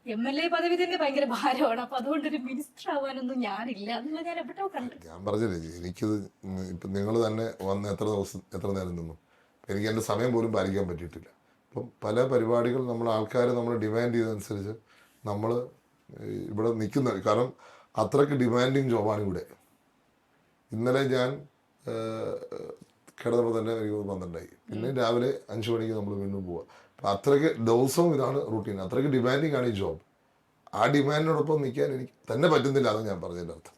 MLA പദവി തന്നെ ഭയങ്കര ഭാരമാണ്. അപ്പൊ അതുകൊണ്ടൊരു മിനിസ്റ്റർ ആവാനൊന്നും ഞാനില്ല എന്നുള്ള ഞാൻ എവിടെയോ കണ്ടു. ഞാൻ പറഞ്ഞില്ലേ, എനിക്കിത് ഇപ്പം നിങ്ങൾ തന്നെ വന്ന് എത്ര നേരം നിന്നു, എനിക്ക് എൻ്റെ സമയം പോലും പാലിക്കാൻ പറ്റിയിട്ടില്ല. അപ്പം പല പരിപാടികൾ ആൾക്കാർ നമ്മൾ ഡിമാൻഡ് ചെയ്തതനുസരിച്ച് നമ്മൾ ഇവിടെ നിൽക്കുന്ന, കാരണം അത്രയ്ക്ക് ഡിമാൻഡിങ് ജോബാണ് ഇവിടെ. ഇന്നലെ ഞാൻ കിടന്നപ്പോൾ തന്നെ എനിക്ക് 12 പിന്നെ രാവിലെ 5 മണിക്ക് നമ്മൾ വീണ്ടും പോവുക. അപ്പം അത്രയ്ക്ക് ദിവസവും ഇതാണ് റൂട്ടീൻ, അത്രയ്ക്ക് ഡിമാൻഡിങ് ആണ് ഈ ജോബ്. ആ ഡിമാൻഡിനോടൊപ്പം നിൽക്കാൻ എനിക്ക് തന്നെ പറ്റുന്നില്ല, അതാണ് ഞാൻ പറഞ്ഞതിൻ്റെ അർത്ഥം.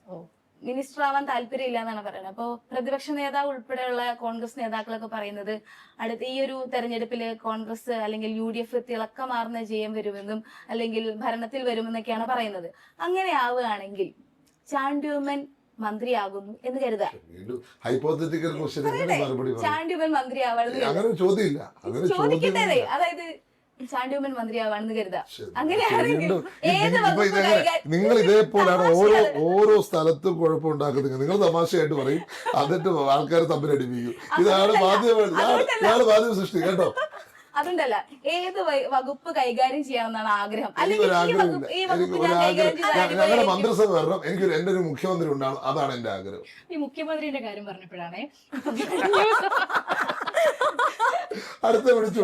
മിനിസ്റ്റർ ആവാൻ താല്പര്യമില്ല എന്നാണ് പറയുന്നത്. അപ്പോൾ പ്രതിപക്ഷ നേതാവ് ഉൾപ്പെടെയുള്ള കോൺഗ്രസ് നേതാക്കളൊക്കെ പറയുന്നത് അടുത്ത ഈ ഒരു തെരഞ്ഞെടുപ്പില് കോൺഗ്രസ് അല്ലെങ്കിൽ UDF തിളക്കമാർന്ന ജയം വരുമെന്നും അല്ലെങ്കിൽ ഭരണത്തിൽ വരുമെന്നൊക്കെയാണ് പറയുന്നത്. അങ്ങനെ ആവുകയാണെങ്കിൽ ചാണ്ടിയുമ്മൻ മന്ത്രിയാകുന്നു എന്ന് കരുതാം. ഹൈപ്പോത്തറ്റിക്കൽ ക്വസ്റ്റ്യൻ എങ്ങനെ മറുപടി പറയും? ചാണ്ടിയുമ്മൻ മന്ത്രിയാവാണെന്ന് അങ്ങനെ ചോദ്യമില്ല, അങ്ങനെ ചോദിക്കട്ടെ. അതായത് ചാണ്ടിയുമ്മൻ മന്ത്രിയാവാണെന്ന് കരുതാം. അങ്ങനെയാണെങ്കിൽ നിങ്ങൾ ഇതേപോലെയാണ് ഓരോ സ്ഥലത്തും കുഴപ്പമുണ്ടാക്കുന്നത്. നിങ്ങൾ തമാശയായിട്ട് പറയും, എന്നിട്ട് ആൾക്കാർ തമ്മിൽ അടിപ്പിക്കും. ഇതാണ് മാധ്യമ സൃഷ്ടി കേട്ടോ. അതുകൊണ്ടല്ല, ഏത് വകുപ്പ് കൈകാര്യം ചെയ്യാമെന്നാണ് ആഗ്രഹം. ഞങ്ങളുടെ മന്ത്രിസഭ വരണം, എൻ്റെ ഒരു മുഖ്യമന്ത്രി ഉണ്ടാവണം, അതാണ് എന്റെ ആഗ്രഹം. ഈ മുഖ്യമന്ത്രിയുടെ കാര്യം പറഞ്ഞപ്പോഴാണേ അടുത്ത പിടിച്ചു,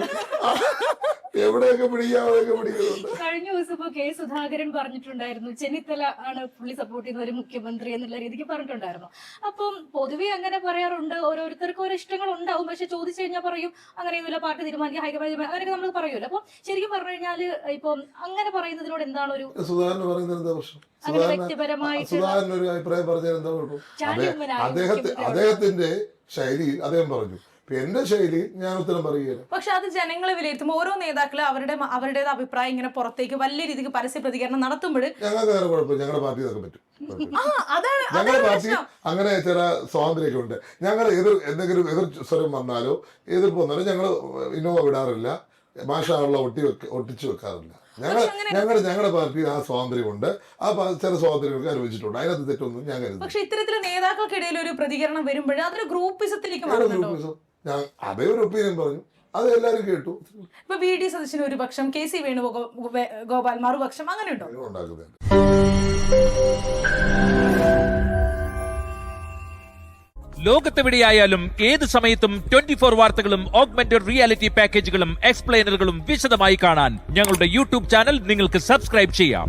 എവിടെയൊക്കെ പിടിക്കാം അവിടെയൊക്കെ പിടിക്കുന്നുണ്ട്. കഴിഞ്ഞ ദിവസം ഇപ്പൊ K. സുധാകരൻ പറഞ്ഞിട്ടുണ്ടായിരുന്നു ചെന്നിത്തല ആണ് പുള്ളി സപ്പോർട്ട് ചെയ്യുന്ന ഒരു മുഖ്യമന്ത്രി എന്നുള്ള രീതിക്ക് പറഞ്ഞിട്ടുണ്ടായിരുന്നു. അപ്പം പൊതുവെ അങ്ങനെ പറയാറുണ്ട്, ഓരോരുത്തർക്കും ഓരോ ഇഷ്ടങ്ങൾ ഉണ്ടാവും. പക്ഷെ ചോദിച്ചു കഴിഞ്ഞാൽ പറയും അങ്ങനെയൊന്നുമില്ല, പാർട്ടി തീരുമാനിക്കുക, ഹൈക്കമാൻഡ് അങ്ങനെയൊക്കെ നമ്മൾ പറയുമല്ലോ. അപ്പൊ ശരിക്കും പറഞ്ഞു കഴിഞ്ഞാല് ഇപ്പം അങ്ങനെ പറയുന്നതിനോട് എന്താണ് ഒരു സുധാകരൻ പറയുന്നത് എന്താ പ്രശ്നം? സുധാകരൻ ഒരു അഭിപ്രായം പറഞ്ഞാൽ എന്താ കുഴപ്പം? അദ്ദേഹത്തിന്റെ ശൈലിയിൽ അദ്ദേഹം പറഞ്ഞു, എന്റെ ശൈലിയിൽ ഞാൻ ഉത്തരം പറയുകയാണ്. പക്ഷെ അത് ജനങ്ങളെ വിലയിരുത്തുമ്പോൾ ഓരോ നേതാക്കളും അവരുടേത് അഭിപ്രായം ഇങ്ങനെ പുറത്തേക്ക് വലിയ രീതിക്ക് പരസ്യ പ്രതികരണം നടത്തുമ്പോൾ ഞങ്ങൾക്ക് വേറെ കുഴപ്പമില്ല, ഞങ്ങളുടെ പാർട്ടി ഇതൊക്കെ പറ്റും. ഞങ്ങളുടെ പാർട്ടി അങ്ങനെ ചില സ്വാതന്ത്ര്യമൊക്കെ ഉണ്ട്. ഞങ്ങൾ എന്തെങ്കിലും എതിർ സ്വരം വന്നാലോ എതിർപ്പ് വന്നാലോ ഞങ്ങൾ ഇന്നോവ വിടാറില്ല, മാഷാള്ള ഒട്ടിച്ചു വെക്കാറില്ല. ഞങ്ങളുടെ പാർട്ടി ആ സ്വാതന്ത്ര്യമുണ്ട്, ആ ചില സ്വാതന്ത്ര്യങ്ങൾക്ക് അനുവദിച്ചിട്ടുണ്ട്, അതിനകത്ത് തെറ്റൊന്നും ഞാൻ കരുതുന്നു. പക്ഷെ ഇത്തരത്തിൽ നേതാക്കൾക്കിടയിൽ ഒരു പ്രതികരണം വരുമ്പോൾ അതൊരു ഗ്രൂപ്പിസത്തിലേക്ക് ഞാൻ അതേ ഒരു ഒപ്പീനിയൻ പറഞ്ഞു, അത് എല്ലാവരും കേട്ടു. ഇപ്പൊ VD സതീശന് ഒരു പക്ഷം, KC വേണുഗോപാൽ മറുപക്ഷം, അങ്ങനെ ഉണ്ടോ? ഉണ്ടാക്കുന്നത് ലോകത്തെവിടെയായാലും ഏത് സമയത്തും 24 വാർത്തകളും ഓഗ്മെന്റഡ് റിയാലിറ്റി പാക്കേജുകളും എക്സ്പ്ലെയിനറുകളും വിശദമായി കാണാൻ ഞങ്ങളുടെ YouTube ചാനൽ നിങ്ങൾക്ക് സബ്സ്ക്രൈബ് ചെയ്യാം.